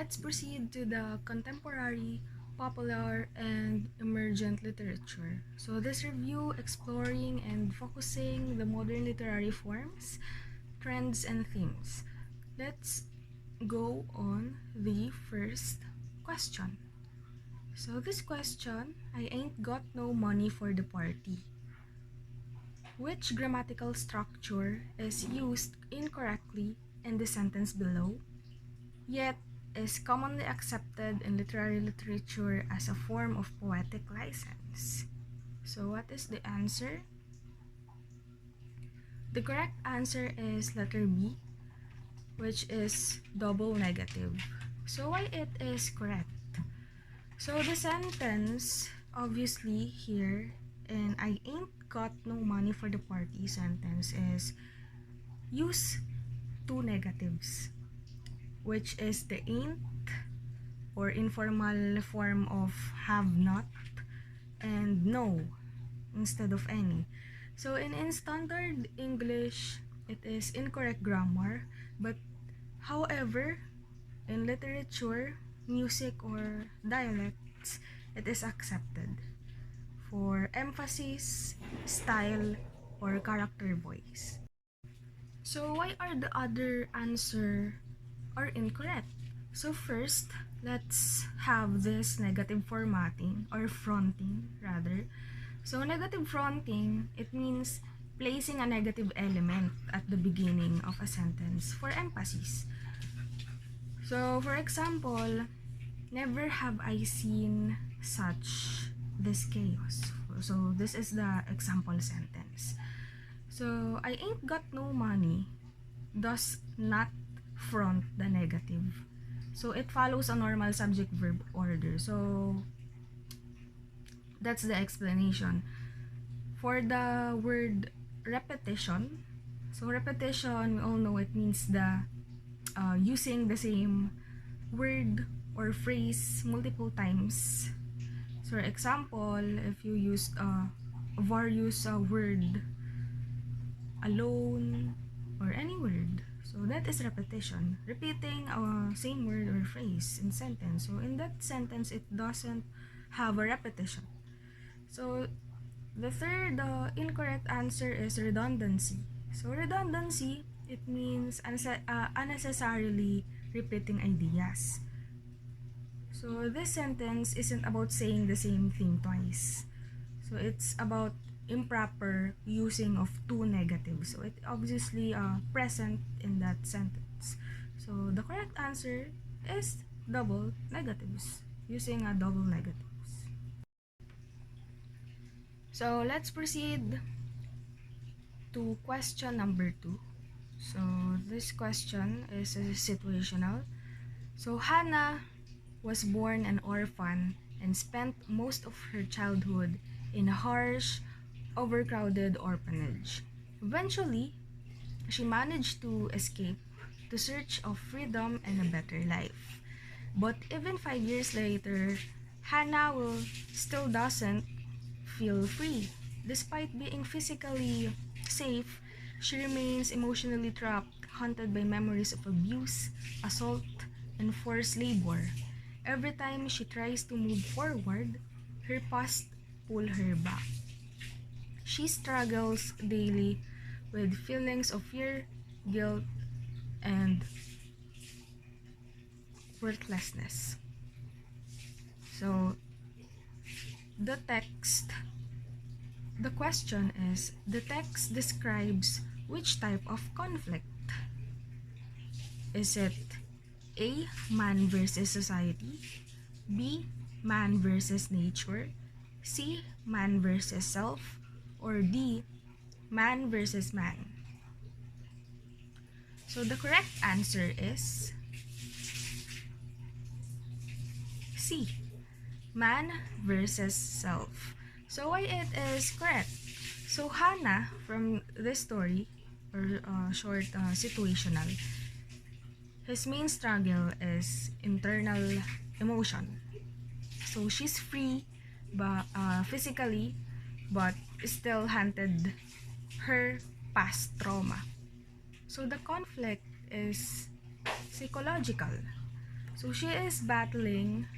let's proceed to the contemporary, popular, and emergent literature. So this review exploring and focusing the modern literary forms, trends, and themes. Let's go on the first question. So this question, I ain't got no money for the party. Which grammatical structure is used incorrectly in the sentence below, yet is commonly accepted in literary literature as a form of poetic license? So what is the answer? The correct answer is letter B, which is double negative. So why it is correct? So the sentence, obviously here, in I ain't got no money for the party sentence is use two negatives, which is the ain't or informal form of have not and no instead of any. So in standard English, it is incorrect grammar, but however, in literature, music, or dialects, it is accepted for emphasis, style, or character voice. So why are the other answer are incorrect? So first, let's have this negative formatting or fronting rather. So negative fronting, it means placing a negative element at the beginning of a sentence for emphasis. So for example, never have I seen such this chaos. So this is the example sentence. So I ain't got no money does not front the negative. So it follows a normal subject verb order. So that's the explanation. For the word repetition, so repetition, we all know it means the using the same word or phrase multiple times. So for example, if you use various word alone or any word, so that is repetition, repeating a same word or phrase in sentence. So in that sentence, it doesn't have a repetition. So the third incorrect answer is redundancy. So redundancy, it means unnecessarily repeating ideas. So this sentence isn't about saying the same thing twice. So it's about improper using of two negatives. So it obviously present in that sentence. So the correct answer is double negatives, using a double negatives. So let's proceed to question number 2. So this question is situational. So Hannah was born an orphan and spent most of her childhood in a harsh, overcrowded orphanage. Eventually, she managed to escape to search of freedom and a better life. But even 5 years later, Hannah will still doesn't feel free. Despite being physically safe, she remains emotionally trapped, haunted by memories of abuse, assault, and forced labor. Every time she tries to move forward, her past pulls her back. She struggles daily with feelings of fear, guilt, and worthlessness. So, the text, the question is, the text describes which type of conflict? Is it A. Man versus society, B. Man versus nature, C. Man versus self, or D. Man versus man? So the correct answer is C. Man versus self. So why it is correct? So Hannah, from this story, or short situational, his main struggle is internal emotion. So she's free but physically, but still haunted her past trauma. So the conflict is psychological. So she is battling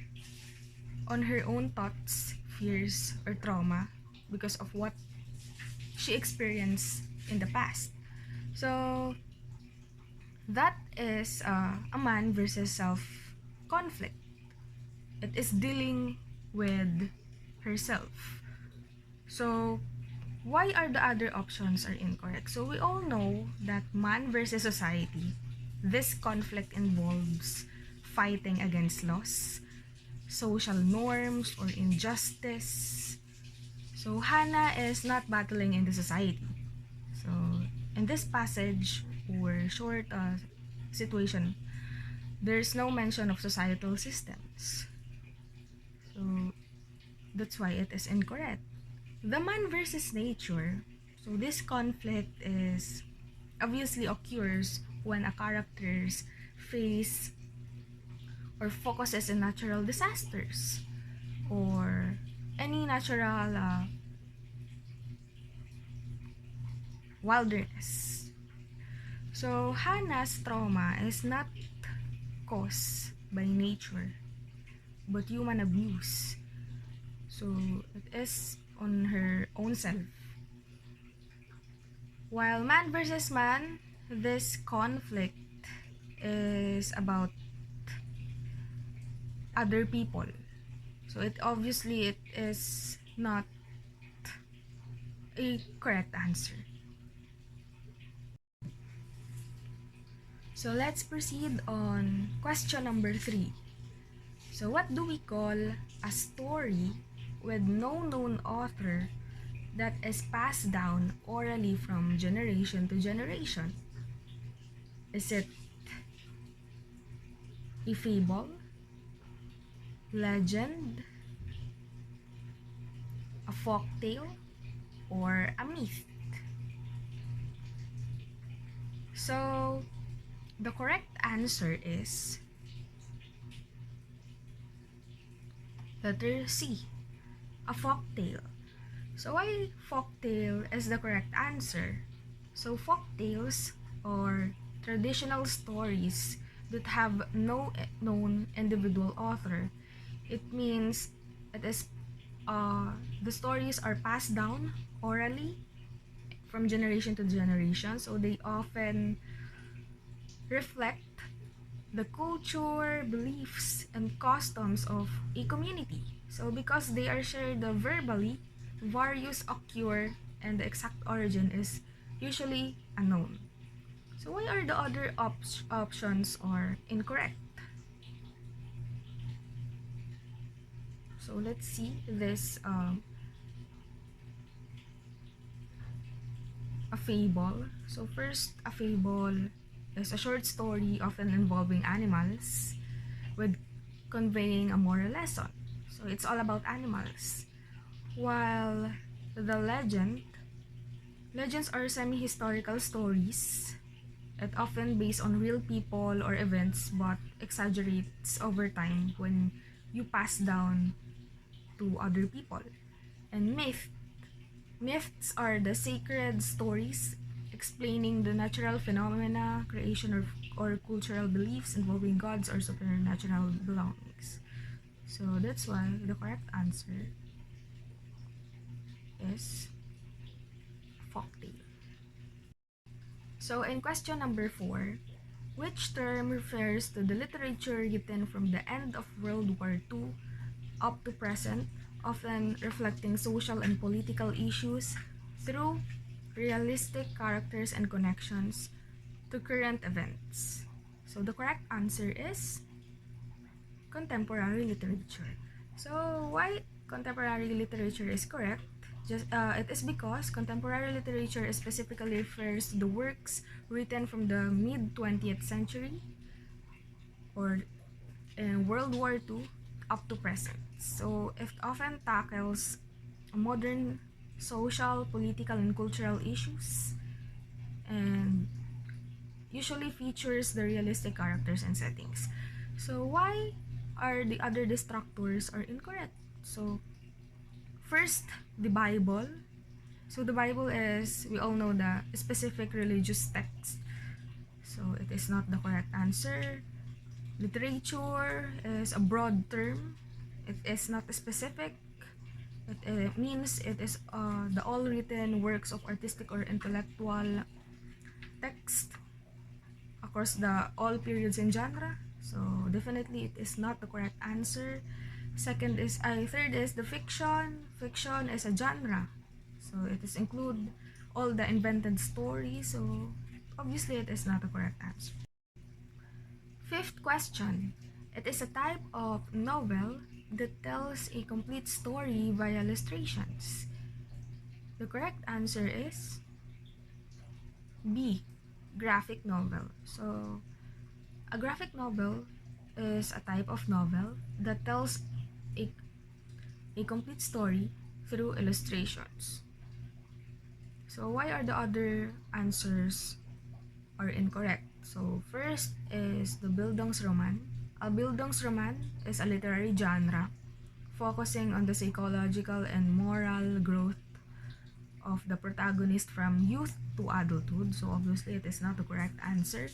on her own thoughts, fears, or trauma because of what she experienced in the past. So that is a man versus self conflict. It is dealing with herself. So why are the other options are incorrect? So we all know that man versus society, this conflict involves fighting against laws, social norms, or injustice. So Hannah is not battling in the society. So in this passage or short situation, there's no mention of societal systems. So that's why it is incorrect. The man versus nature. So this conflict is obviously occurs when a characters face or focuses in natural disasters or any natural wilderness. So Hannah's trauma is not caused by nature but human abuse. So it is on her own self. While man versus man, this conflict is about other people. So it is not a correct answer. So let's proceed on question number 3. So what do we call a story with no known author that is passed down orally from generation to generation? Is it a fable, legend, a folk tale, or a myth? So the correct answer is letter C, a folk tale. So why folk tale is the correct answer? So folk tales or traditional stories that have no known individual author. It means it is the stories are passed down orally from generation to generation. So they often reflect the culture, beliefs, and customs of a community. So because they are shared verbally, various occur and the exact origin is usually unknown. So why are the other options are incorrect? So let's see this a fable. So first, a fable is a short story often involving animals with conveying a moral lesson. So it's all about animals. While the legends are semi-historical stories. It often based on real people or events but exaggerates over time when you pass down to other people. And myths are the sacred stories explaining the natural phenomena, creation or cultural beliefs involving gods or supernatural belongings. So that's why the correct answer is folktale. So in question number 4, which term refers to the literature written from the end of World War II up to present, often reflecting social and political issues through realistic characters and connections to current events? So the correct answer is contemporary literature. So why contemporary literature is correct? It is because contemporary literature specifically refers to the works written from the mid 20th century or in World War II up to present. So it often tackles modern social, political, and cultural issues and usually features the realistic characters and settings. So why are the other distractors are incorrect? So first, the Bible. So the Bible is, we all know, the specific religious text. So it is not the correct answer. Literature is a broad term. It is not specific. It means it is the all written works of artistic or intellectual text across the all periods and genre. So definitely it is not the correct answer. Third is the fiction. Fiction is a genre. So it is include all the invented stories. So obviously it is not the correct answer. Fifth question. It is a type of novel that tells a complete story via illustrations. The correct answer is B, graphic novel. So, a graphic novel is a type of novel that tells a, a complete story through illustrations. So, why are the other answers are incorrect? So, first is the Bildungsroman. A Bildungsroman is a literary genre focusing on the psychological and moral growth of the protagonist from youth to adulthood. So obviously it is not the correct answer.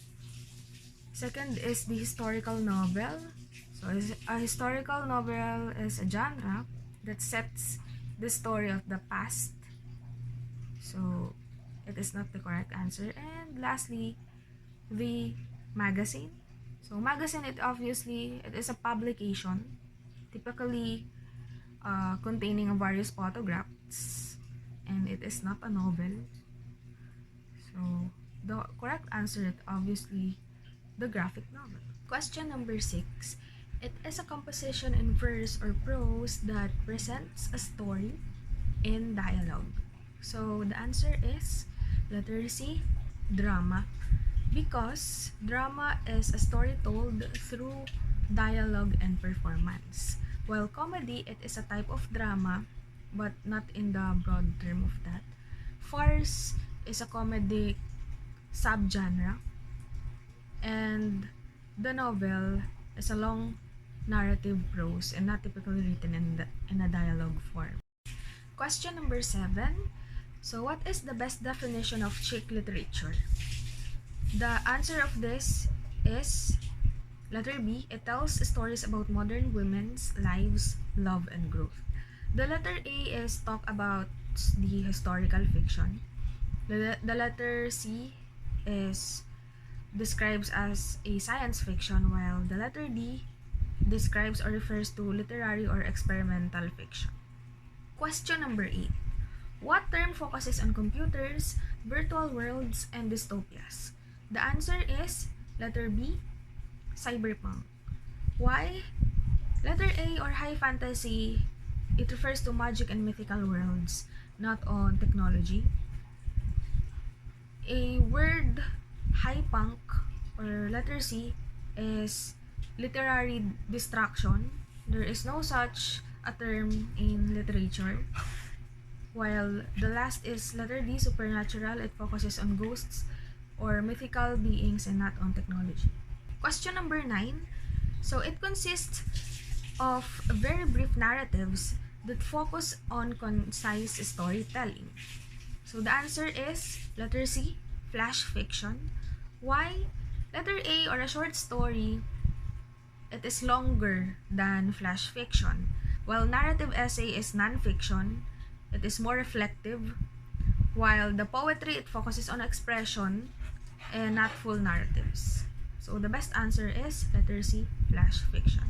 Second is the historical novel. So a historical novel is a genre that sets the story of the past. So it is not the correct answer. And lastly, the magazine. So magazine, it is a publication, typically containing various photographs, and it is not a novel. So the correct answer is obviously the graphic novel. Question number 6. It is a composition in verse or prose that presents a story in dialogue. So the answer is letter C, drama, because drama is a story told through dialogue and performance. While comedy, it is a type of drama, but not in the broad term of that. Farce is a comedic subgenre, and the novel is a long narrative prose and not typically written in a dialogue form. Question number 7. So what is the best definition of chick literature? The answer of this is letter B. It tells stories about modern women's lives, love, and growth. The letter A is talk about the historical fiction. The letter C is describes as a science fiction, while the letter D describes or refers to literary or experimental fiction. Question number 8. What term focuses on computers, virtual worlds, and dystopias? The answer is letter B, cyberpunk. Why? Letter A or high fantasy, it refers to magic and mythical worlds, not on technology. A word high punk or letter C is literary distraction. There is no such a term in literature. While the last is letter D, supernatural. It focuses on ghosts or mythical beings and not on technology. Question number 9. So it consists of very brief narratives that focus on concise storytelling. So the answer is letter C, flash fiction. Why? Letter A or a short story, it is longer than flash fiction. While narrative essay is non-fiction, it is more reflective. While the poetry, it focuses on expression and not full narratives. So the best answer is letter C, flash fiction.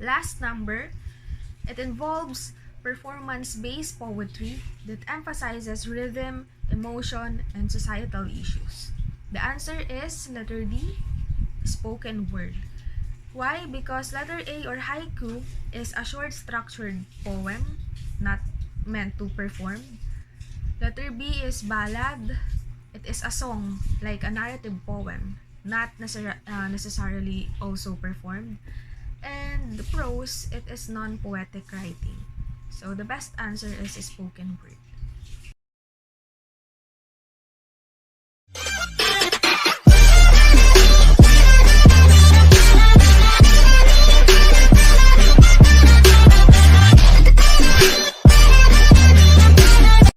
Last number, it involves performance-based poetry that emphasizes rhythm, emotion, and societal issues. The answer is letter D, spoken word. Why? Because letter A or haiku is a short structured poem, not meant to perform. Letter B is ballad. It is a song, like a narrative poem, not necessarily also performed. And the prose, it is non-poetic writing. So the best answer is spoken word.